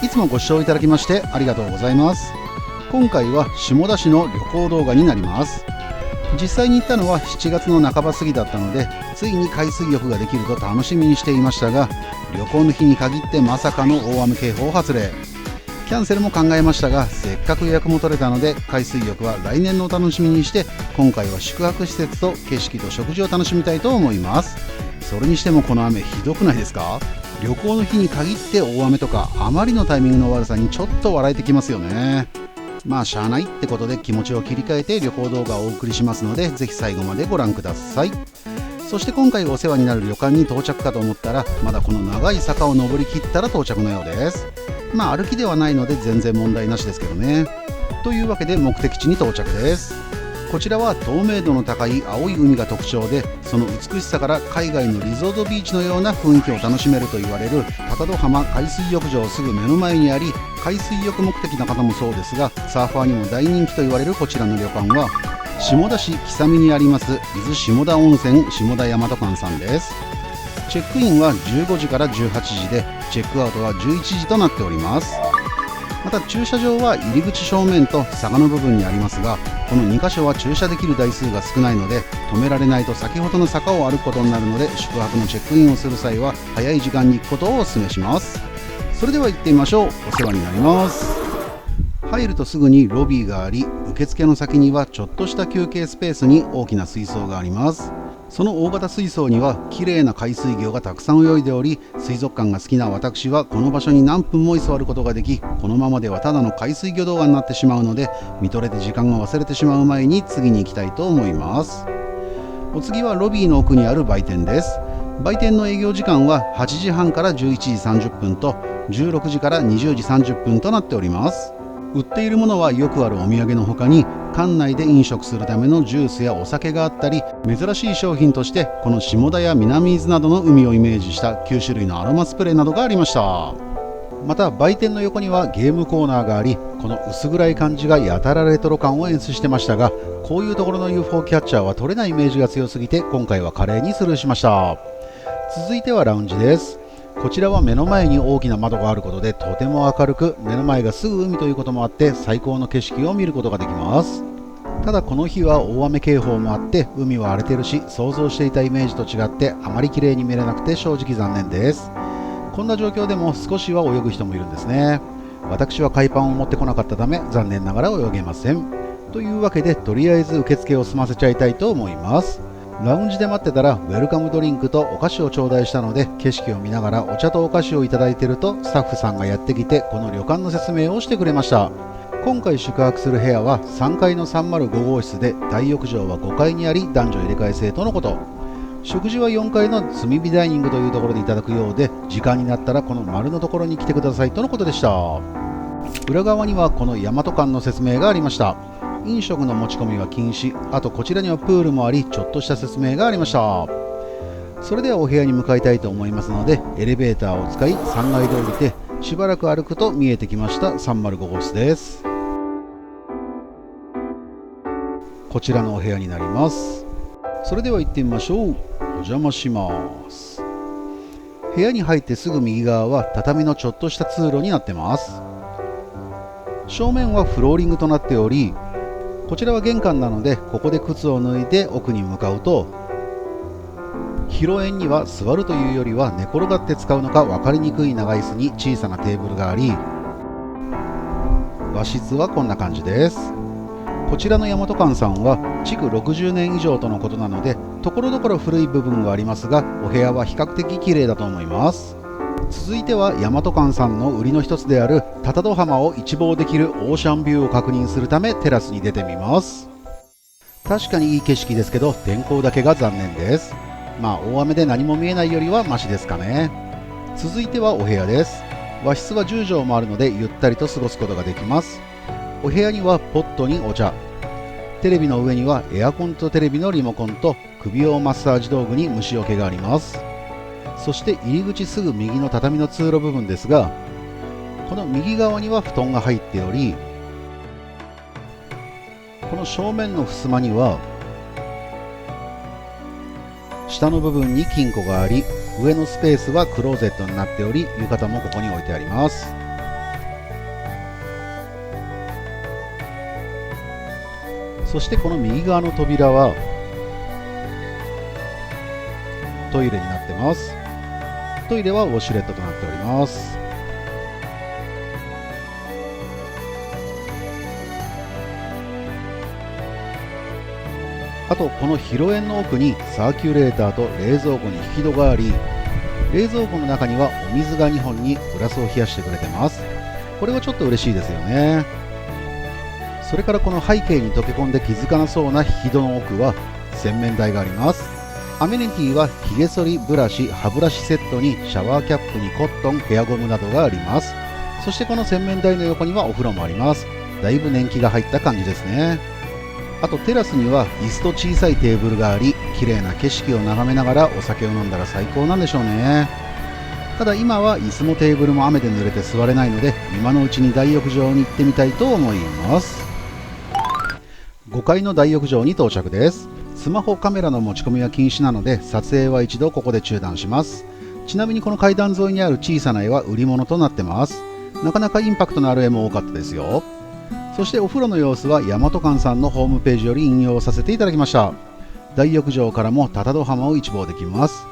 いつもご視聴いただきましてありがとうございます。今回は下田市の旅行動画になります。実際に行ったのは7月の半ば過ぎだったので、ついに海水浴ができると楽しみにしていましたが、旅行の日に限ってまさかの大雨警報発令。キャンセルも考えましたが、せっかく予約も取れたので海水浴は来年のお楽しみにして、今回は宿泊施設と景色と食事を楽しみたいと思います。それにしてもこの雨ひどくないですか？旅行の日に限って大雨とか、あまりのタイミングの悪さにちょっと笑えてきますよね。まあしゃあないってことで気持ちを切り替えて旅行動画をお送りしますので、ぜひ最後までご覧ください。そして今回お世話になる旅館に到着かと思ったら、まだこの長い坂を登りきったら到着のようです。まあ歩きではないので全然問題なしですけどね。というわけで目的地に到着です。こちらは透明度の高い青い海が特徴で、その美しさから海外のリゾートビーチのような雰囲気を楽しめると言われる高戸浜海水浴場すぐ目の前にあり、海水浴目的の方もそうですが、サーファーにも大人気と言われるこちらの旅館は、下田市木佐美にあります伊豆下田温泉下田大和館さんです。チェックインは15時から18時で、チェックアウトは11時となっております。また駐車場は入り口正面と坂の部分にありますが、この2箇所は駐車できる台数が少ないので、止められないと先ほどの坂を歩くことになるので、宿泊のチェックインをする際は早い時間に行くことをお勧めします。それでは行ってみましょう。お世話になります。入るとすぐにロビーがあり、受付の先にはちょっとした休憩スペースに大きな水槽があります。その大型水槽には綺麗な海水魚がたくさん泳いでおり、水族館が好きな私はこの場所に何分も居座ることができ、このままではただの海水魚動画になってしまうので、見とれて時間が忘れてしまう前に次に行きたいと思います。お次はロビーの奥にある売店です。売店の営業時間は8時半から11時30分と16時から20時30分となっております。売っているものはよくあるお土産の他に、館内で飲食するためのジュースやお酒があったり、珍しい商品としてこの下田や南伊豆などの海をイメージした9種類のアロマスプレーなどがありました。また売店の横にはゲームコーナーがあり、この薄暗い感じがやたらレトロ感を演出してましたが、こういうところの UFO キャッチャーは取れないイメージが強すぎて、今回は華麗にスルーしました。続いてはラウンジです。こちらは目の前に大きな窓があることでとても明るく、目の前がすぐ海ということもあって最高の景色を見ることができます。ただこの日は大雨警報もあって海は荒れてるし、想像していたイメージと違ってあまり綺麗に見れなくて正直残念です。こんな状況でも少しは泳ぐ人もいるんですね。私は海パンを持ってこなかったため残念ながら泳げません。というわけでとりあえず受付を済ませちゃいたいと思います。ラウンジで待ってたらウェルカムドリンクとお菓子を頂戴したので、景色を見ながらお茶とお菓子をいただいていると、スタッフさんがやってきてこの旅館の説明をしてくれました。今回宿泊する部屋は3階の305号室で、大浴場は5階にあり男女入れ替え制とのこと。食事は4階の炭火ダイニングというところでいただくようで、時間になったらこの丸のところに来てくださいとのことでした。裏側にはこの大和館の説明がありました。飲食の持ち込みは禁止、あとこちらにはプールもあり、ちょっとした説明がありました。それではお部屋に向かいたいと思いますので、エレベーターを使い3階で降りて、しばらく歩くと見えてきました305号室です。こちらのお部屋になります。それでは行ってみましょう。お邪魔します。部屋に入ってすぐ右側は畳のちょっとした通路になってます。正面はフローリングとなっており、こちらは玄関なのでここで靴を脱いで奥に向かうと、広縁には座るというよりは寝転がって使うのか分かりにくい長椅子に小さなテーブルがあり、和室はこんな感じです。こちらの大和館さんは築60年以上とのことなので、ところどころ古い部分がありますが、お部屋は比較的綺麗だと思います。続いては大和館さんの売りの一つである高戸浜を一望できるオーシャンビューを確認するためテラスに出てみます。確かにいい景色ですけど、天候だけが残念です。まあ大雨で何も見えないよりはマシですかね。続いてはお部屋です。和室は10畳もあるのでゆったりと過ごすことができます。お部屋にはポットにお茶、テレビの上にはエアコンとテレビのリモコンと首用マッサージ道具に虫除けがあります。そして入り口すぐ右の畳の通路部分ですが、この右側には布団が入っており、この正面の襖には下の部分に金庫があり、上のスペースはクローゼットになっており、浴衣もここに置いてあります。そしてこの右側の扉はトイレになってます。トイレはウォシュレットとなっております。あとこの広縁の奥にサーキュレーターと冷蔵庫に引き戸があり、冷蔵庫の中にはお水が2本にグラスを冷やしてくれてます。これはちょっと嬉しいですよね。それからこの背景に溶け込んで気づかなそうな引き戸の奥は洗面台があります。アメニティはひげ剃りブラシ、歯ブラシセットにシャワーキャップにコットン、ヘアゴムなどがあります。そしてこの洗面台の横にはお風呂もあります。だいぶ年季が入った感じですね。あとテラスには椅子と小さいテーブルがあり、綺麗な景色を眺めながらお酒を飲んだら最高なんでしょうね。ただ今は椅子もテーブルも雨で濡れて座れないので、今のうちに大浴場に行ってみたいと思います。5階の大浴場に到着です。スマホカメラの持ち込みは禁止なので、撮影は一度ここで中断します。ちなみにこの階段沿いにある小さな絵は売り物となってます。なかなかインパクトのある絵も多かったですよ。そしてお風呂の様子は大和館さんのホームページより引用させていただきました。大浴場からも多々戸浜を一望できます。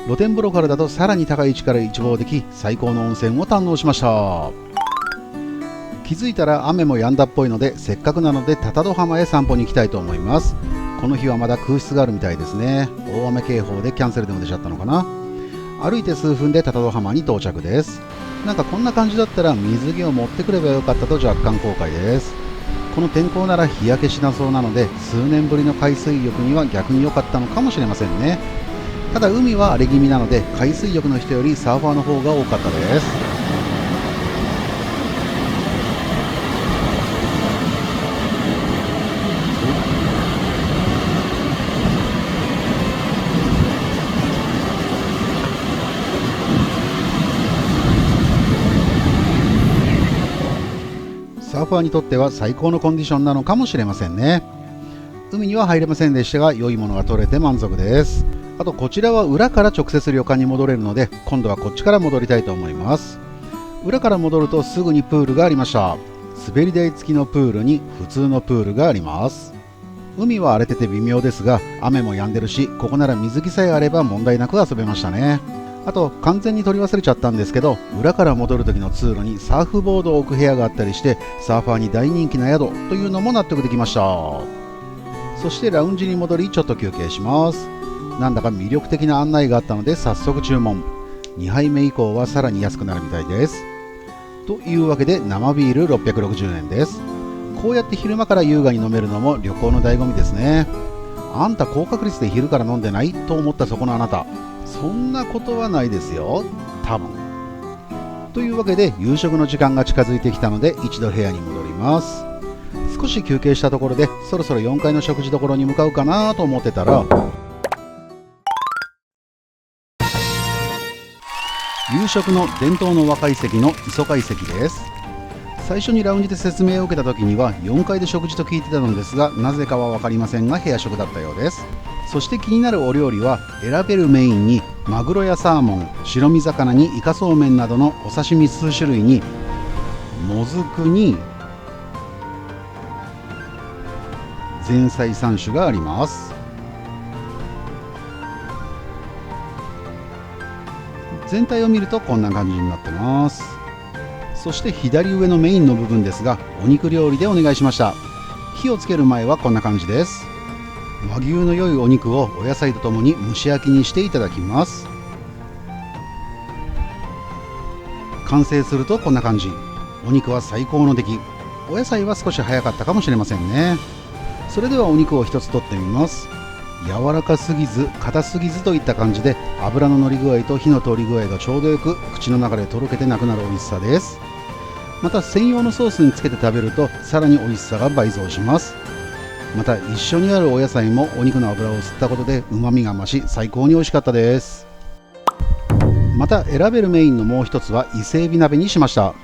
露天風呂からだとさらに高い位置から一望でき、最高の温泉を堪能しました。気づいたら雨も止んだっぽいので、せっかくなので多々戸浜へ散歩に行きたいと思います。この日はまだ空室があるみたいですね。大雨警報でキャンセルでも出ちゃったのかな。歩いて数分で多々戸浜に到着です。なんかこんな感じだったら水着を持ってくればよかったと若干後悔です。この天候なら日焼けしなそうなので、数年ぶりの海水浴には逆に良かったのかもしれませんね。ただ海は荒れ気味なので、海水浴の人よりサーファーの方が多かったです。サーファーにとっては最高のコンディションなのかもしれませんね。海には入れませんでしたが、良いものが取れて満足です。あとこちらは裏から直接旅館に戻れるので、今度はこっちから戻りたいと思います。裏から戻るとすぐにプールがありました。滑り台付きのプールに普通のプールがあります。海は荒れてて微妙ですが、雨も止んでるし、ここなら水着さえあれば問題なく遊べましたね。あと完全に取り忘れちゃったんですけど、裏から戻る時の通路にサーフボードを置く部屋があったりして、サーファーに大人気な宿というのも納得できました。そしてラウンジに戻りちょっと休憩します。なんだか魅力的な案内があったので早速注文。2杯目以降はさらに安くなるみたいです。というわけで生ビール660円です。こうやって昼間から優雅に飲めるのも旅行の醍醐味ですね。あんた高確率で昼から飲んでないと思ったそこのあなた、そんなことはないですよ、多分。というわけで夕食の時間が近づいてきたので一度部屋に戻ります。少し休憩したところでそろそろ4階の食事どころに向かうかなと思ってたら、夕食の伝統の若い席の磯貝席です。最初にラウンジで説明を受けた時には4階で食事と聞いてたのですが、なぜかは分かりませんが部屋食だったようです。そして気になるお料理は選べるメインにマグロやサーモン、白身魚にイカそうめんなどのお刺身数種類にもずくに前菜3種があります。全体を見るとこんな感じになってます。そして左上のメインの部分ですが、お肉料理でお願いしました。火をつける前はこんな感じです。和牛の良いお肉をお野菜とともに蒸し焼きにしていただきます。完成するとこんな感じ。お肉は最高の出来。お野菜は少し早かったかもしれませんね。それではお肉を一つ取ってみます。柔らかすぎず硬すぎずといった感じで、油の乗り具合と火の通り具合がちょうどよく、口の中でとろけてなくなる美味しさです。また専用のソースにつけて食べるとさらに美味しさが倍増します。また一緒にあるお野菜もお肉の脂を吸ったことで旨味が増し、最高に美味しかったです。また選べるメインのもう一つは伊勢海老鍋にしました。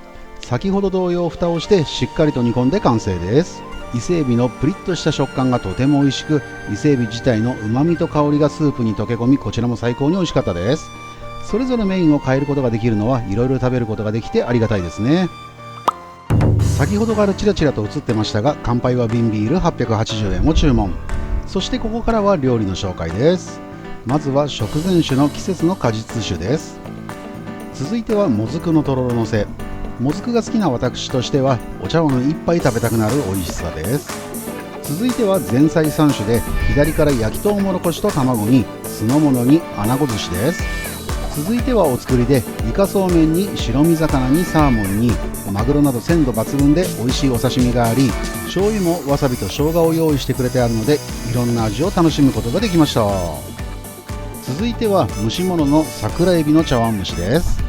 先ほど同様蓋をしてしっかりと煮込んで完成です。伊勢海老のプリッとした食感がとても美味しく、伊勢海老自体の旨味と香りがスープに溶け込み、こちらも最高に美味しかったです。それぞれメインを変えることができるのはいろいろ食べることができてありがたいですね。先ほどからちらちらと映ってましたが、乾杯は瓶ビール880円を注文。そしてここからは料理の紹介です。まずは食前酒の季節の果実酒です。続いてはもずくのとろろのせ。もずくが好きな私としてはお茶碗一杯食べたくなる美味しさです。続いては前菜3種で、左から焼きとうもろこしと卵に、酢の物に穴子寿司です。続いてはお作りで、イカそうめんに白身魚にサーモンにマグロなど鮮度抜群で美味しいお刺身があり、醤油もわさびと生姜を用意してくれてあるので、いろんな味を楽しむことができました。続いては蒸し物の桜エビの茶碗蒸しです。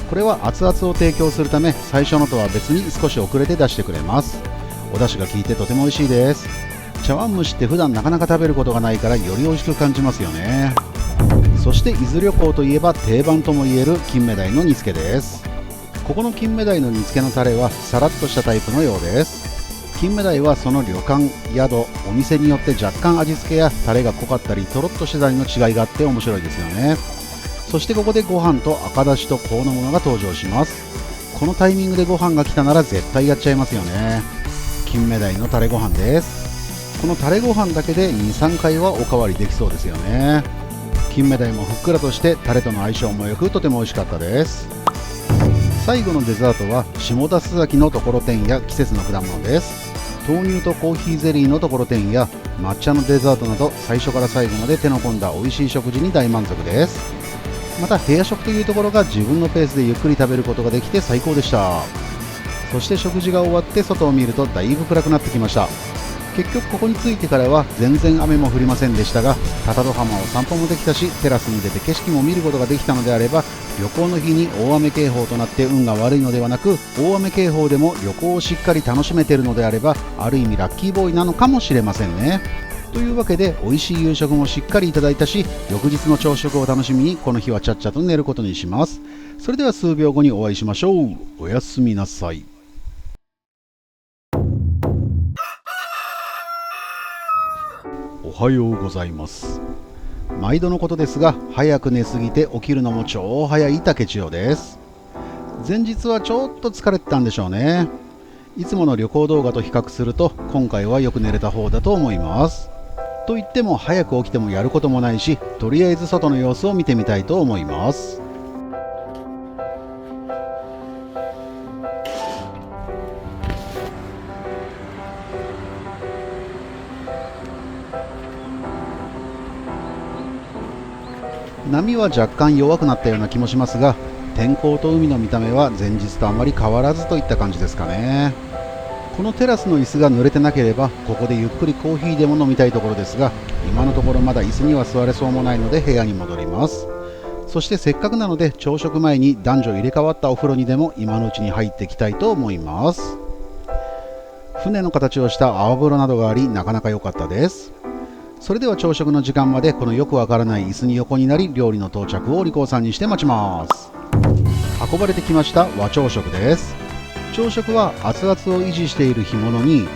これは熱々を提供するため、最初のとは別に少し遅れて出してくれます。お出汁が効いてとても美味しいです。茶碗蒸しって普段なかなか食べることがないから、より美味しく感じますよね。そして伊豆旅行といえば定番ともいえる金目鯛の煮付けです。ここの金目鯛の煮付けのタレはさらっとしたタイプのようです。金目鯛はその旅館、宿、お店によって若干味付けやタレが濃かったりとろっとしてたりの違いがあって面白いですよね。そしてここでご飯と赤だしと香の物が登場します。このタイミングでご飯が来たなら絶対やっちゃいますよね。金目鯛のタレご飯です。このタレご飯だけで 2,3 回はおかわりできそうですよね。金目鯛もふっくらとしてタレとの相性も良く、とても美味しかったです。最後のデザートは下田須崎のところてんや季節の果物です。豆乳とコーヒーゼリーのところてんや抹茶のデザートなど、最初から最後まで手の込んだ美味しい食事に大満足です。また部屋食というところが自分のペースでゆっくり食べることができて最高でした。そして食事が終わって外を見るとだいぶ暗くなってきました。結局ここに着いてからは全然雨も降りませんでしたが、高戸浜を散歩もできたし、テラスに出て景色も見ることができたのであれば、旅行の日に大雨警報となって運が悪いのではなく、大雨警報でも旅行をしっかり楽しめているのであれば、ある意味ラッキーボーイなのかもしれませんね。というわけで美味しい夕食もしっかりいただいたし、翌日の朝食を楽しみにこの日はちゃっちゃと寝ることにします。それでは数秒後にお会いしましょう。おやすみなさい。おはようございます。毎度のことですが、早く寝すぎて起きるのも超早い竹千代です。前日はちょっと疲れてたんでしょうね。いつもの旅行動画と比較すると今回はよく寝れた方だと思います。と言っても早く起きてもやることもないし、とりあえず外の様子を見てみたいと思います。波は若干弱くなったような気もしますが、天候と海の見た目は前日とあまり変わらずといった感じですかね。このテラスの椅子が濡れてなければここでゆっくりコーヒーでも飲みたいところですが、今のところまだ椅子には座れそうもないので部屋に戻ります。そしてせっかくなので朝食前に男女入れ替わったお風呂にでも今のうちに入っていきたいと思います。船の形をした泡風呂などがあり、なかなか良かったです。それでは朝食の時間までこのよくわからない椅子に横になり、料理の到着をお利口さんにして待ちます。運ばれてきました和朝食です。朝食は熱々を維持している干物に、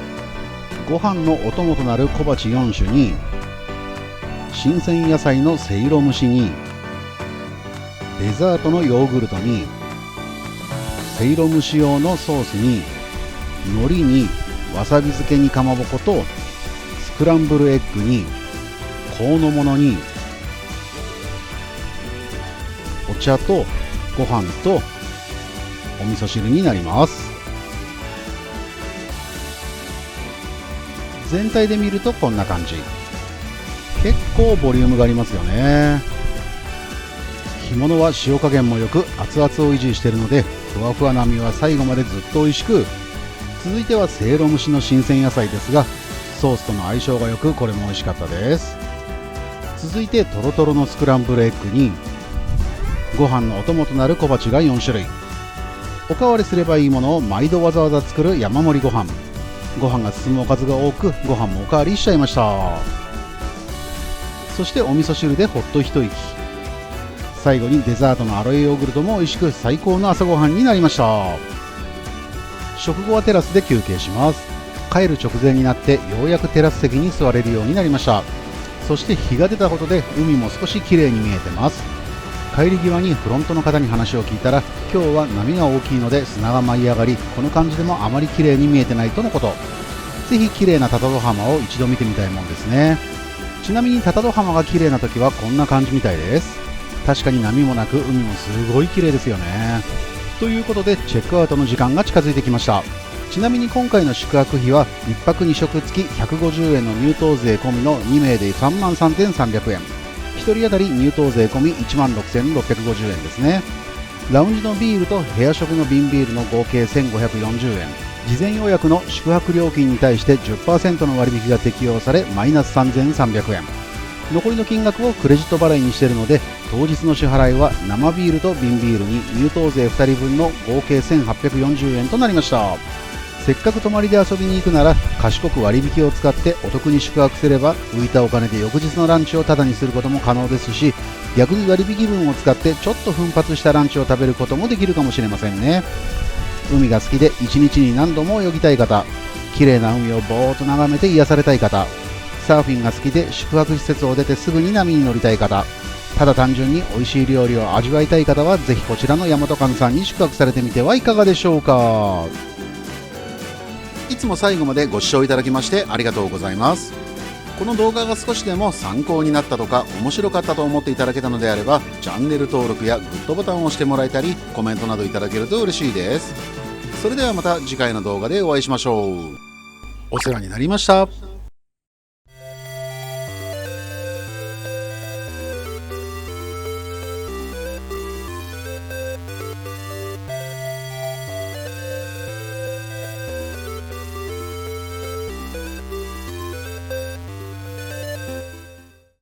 ご飯のお供となる小鉢4種に、新鮮野菜のせいろ蒸しに、デザートのヨーグルトに、せいろ蒸し用のソースに、海苔にわさび漬けにかまぼこと、スクランブルエッグに香の物にお茶とご飯とお味噌汁になります。全体で見るとこんな感じ。結構ボリュームがありますよね。干物は塩加減もよく熱々を維持しているので、ふわふわな身は最後までずっと美味しく、続いてはせいろ蒸しの新鮮野菜ですが、ソースとの相性が良く、これも美味しかったです。続いてトロトロのスクランブルエッグに、ご飯のお供となる小鉢が4種類。おかわりすればいいものを毎度わざわざ作る山盛りご飯。ご飯が進むおかずが多く、ご飯もおかわりしちゃいました。そしてお味噌汁でほっと一息。最後にデザートのアロエヨーグルトも美味しく、最高の朝ごはんになりました。食後はテラスで休憩します。帰る直前になってようやくテラス席に座れるようになりました。そして日が出たことで海も少し綺麗に見えてます。帰り際にフロントの方に話を聞いたら、今日は波が大きいので砂が舞い上がり、この感じでもあまり綺麗に見えてないとのこと。ぜひ綺麗な多々戸浜を一度見てみたいもんですね。ちなみに多々戸浜が綺麗な時はこんな感じみたいです。確かに波もなく海もすごい綺麗ですよね。ということでチェックアウトの時間が近づいてきました。ちなみに今回の宿泊費は1泊2食付き150円の入湯税込みの2名で33,300円、1人当たり入湯税込み16,650円ですね。ラウンジのビールと部屋食の瓶ビールの合計1,540円、事前予約の宿泊料金に対して 10% の割引が適用されマイナス3,300円、残りの金額をクレジット払いにしているので、当日の支払いは生ビールと瓶ビールに入湯税2人分の合計1,840円となりました。せっかく泊まりで遊びに行くなら賢く割引を使ってお得に宿泊すれば、浮いたお金で翌日のランチをタダにすることも可能ですし、逆に割引分を使ってちょっと奮発したランチを食べることもできるかもしれませんね。海が好きで1日に何度も泳ぎたい方、綺麗な海をぼーっと眺めて癒されたい方、サーフィンが好きで宿泊施設を出てすぐに波に乗りたい方、ただ単純に美味しい料理を味わいたい方はぜひこちらの大和館さんに宿泊されてみてはいかがでしょうか。いつも最後までご視聴いただきましてありがとうございます。この動画が少しでも参考になったとか面白かったと思っていただけたのであれば、チャンネル登録やグッドボタンを押してもらえたりコメントなどいただけると嬉しいです。それではまた次回の動画でお会いしましょう。お世話になりました。